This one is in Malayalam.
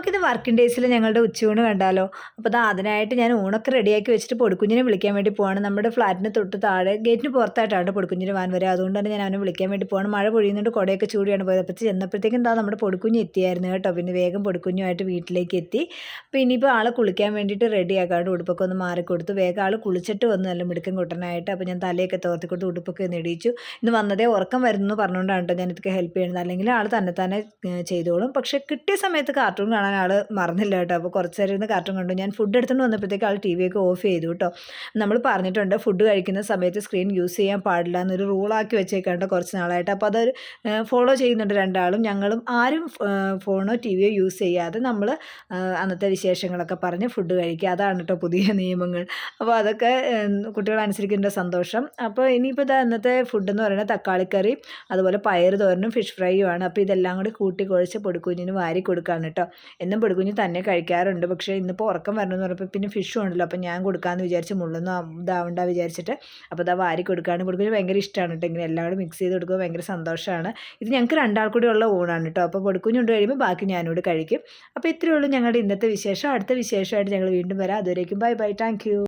നമുക്കിത് വർക്കിംഗ് ഡേയ്സിൽ ഞങ്ങളുടെ ഉച്ചയൂണ് കണ്ടാലോ. അപ്പോൾ അതിനായിട്ട് ഞാൻ ഊണൊക്കെ റെഡിയാക്കി വെച്ചിട്ട് പൊടിക്കുഞ്ഞിനെ വിളിക്കാൻ വേണ്ടി പോവാണ്. നമ്മുടെ ഫ്ലാറ്റിന് തൊട്ട് താഴെ ഗേറ്റിന് പുറത്തായിട്ടാണ് പൊടിക്കുഞ്ഞിന് വാൻ വരിക. അതുകൊണ്ട് തന്നെ ഞാൻ അവനെ വിളിക്കാൻ വേണ്ടി പോവാണ്. മഴ പൊഴിയുന്നുണ്ട്, കുടയൊക്കെ ചൂടിയാണ് പോയത്. അപ്പോൾ ചെന്നപ്പോഴത്തേക്കും നമ്മുടെ പൊടിക്കുഞ്ഞ് എത്തിയായിരുന്നു കേട്ടോ. പിന്നെ വേഗം പൊടിക്കുഞ്ഞുമായിട്ട് വീട്ടിലേക്ക് എത്തി. അപ്പോൾ ഇനിയിപ്പോൾ ആളെ കുളിക്കാൻ വേണ്ടിയിട്ട് റെഡിയാക്കാണ്ട് ഉടുപ്പൊക്കെ ഒന്ന് മാറിക്കൊടുത്തു. വേഗം ആൾ കുളിച്ചിട്ട് വന്ന് നല്ല മിടുക്കൻ കുട്ടനായിട്ട്. അപ്പോൾ ഞാൻ തലയൊക്കെ തോർത്തി കൊടുത്ത് ഉടുപ്പൊക്കെ ഒന്ന് ഇടിയിച്ചു. ഇന്ന് വന്നതേ ഉറക്കം വരുന്നു പറഞ്ഞുകൊണ്ടാണ് കേട്ടോ ഞാൻ ഇതൊക്കെ ഹെൽപ്പ് ചെയ്യുന്നത്. അല്ലെങ്കിൽ ആൾ തന്നെ ചെയ്തോളും. പക്ഷേ കിട്ടിയ സമയത്ത് കാർട്ടൂൺ കാണാൻ ആൾ മറന്നില്ല കേട്ടോ. അപ്പോൾ കുറച്ച് നേരം ഇരുന്ന് കാർട്ടൂൺ കണ്ടു. ഞാൻ ഫുഡ് എടുത്തുകൊണ്ട് വന്നപ്പോഴത്തേക്ക് ആൾ ടി വിയൊക്കെ ഓഫ് ചെയ്തു കേട്ടോ. നമ്മൾ പറഞ്ഞിട്ടുണ്ട് ഫുഡ് കഴിക്കുന്ന സമയത്ത് സ്ക്രീൻ യൂസ് ചെയ്യാൻ പാടില്ല എന്നൊരു റൂളാക്കി വെച്ചേക്കാണ്ട് കുറച്ച് നാളായിട്ട്. അപ്പോൾ അതൊരു ഫോളോ ചെയ്യുന്നുണ്ട് രണ്ടാളും. ഞങ്ങളും ആരും ഫോണോ ടി വിയോ യൂസ് ചെയ്യാതെ നമ്മൾ അന്നത്തെ വിശേഷങ്ങളൊക്കെ പറഞ്ഞ് ഫുഡ് കഴിക്കുക. അതാണ് കേട്ടോ പുതിയ നിയമങ്ങൾ. അപ്പോൾ അതൊക്കെ കുട്ടികൾ അനുസരിക്കേണ്ട സന്തോഷം. അപ്പോൾ ഇനിയിപ്പോൾ ഇന്നത്തെ ഫുഡ് എന്ന് പറയുന്നത് തക്കാളിക്കറി, അതുപോലെ പയർ തോരനും ഫിഷ് ഫ്രൈയും ആണ്. അപ്പോൾ ഇതെല്ലാം കൂടി കൂട്ടി കുഴച്ച് പൊടിക്കുഞ്ഞിന് വാരി കൊടുക്കുകയാണ് കേട്ടോ. എന്നും പൊടിക്കുഞ്ഞ് തന്നെ കഴിക്കാറുണ്ട്. പക്ഷേ ഇന്നിപ്പോൾ ഉറക്കം വരണമെന്ന് പറഞ്ഞപ്പോൾ പിന്നെ ഫിഷും ഉണ്ടല്ലോ. അപ്പോൾ ഞാൻ കൊടുക്കാമെന്ന് വിചാരിച്ച് മുള്ളൊന്നും ഇതാവണ്ട വിചാരിച്ചിട്ട് അപ്പോൾ വാരി കൊടുക്കുകയാണ്. പൊടിക്കുഞ്ഞ് ഭയങ്കര ഇഷ്ടമാണ് കേട്ടോ. ഇങ്ങനെ എല്ലാം കൂടി മിക്സ് ചെയ്ത് കൊടുക്കുക ഭയങ്കര സന്തോഷമാണ്. ഇത് ഞങ്ങൾക്ക് രണ്ടാൾ കൂടി ഉള്ള ഊണാണ് കേട്ടോ. അപ്പോൾ പൊടിക്കുഞ്ഞുണ്ട് കഴിയുമ്പോൾ ബാക്കി ഞാനോട് കഴിക്കും. അപ്പോൾ ഇത്രയേ ഉള്ളൂ ഞങ്ങളുടെ ഇന്നത്തെ വിശേഷം. അടുത്ത വിശേഷമായിട്ട് ഞങ്ങൾ വീണ്ടും വരാം. അതുവരേക്കും ബൈ ബൈ. Thank you.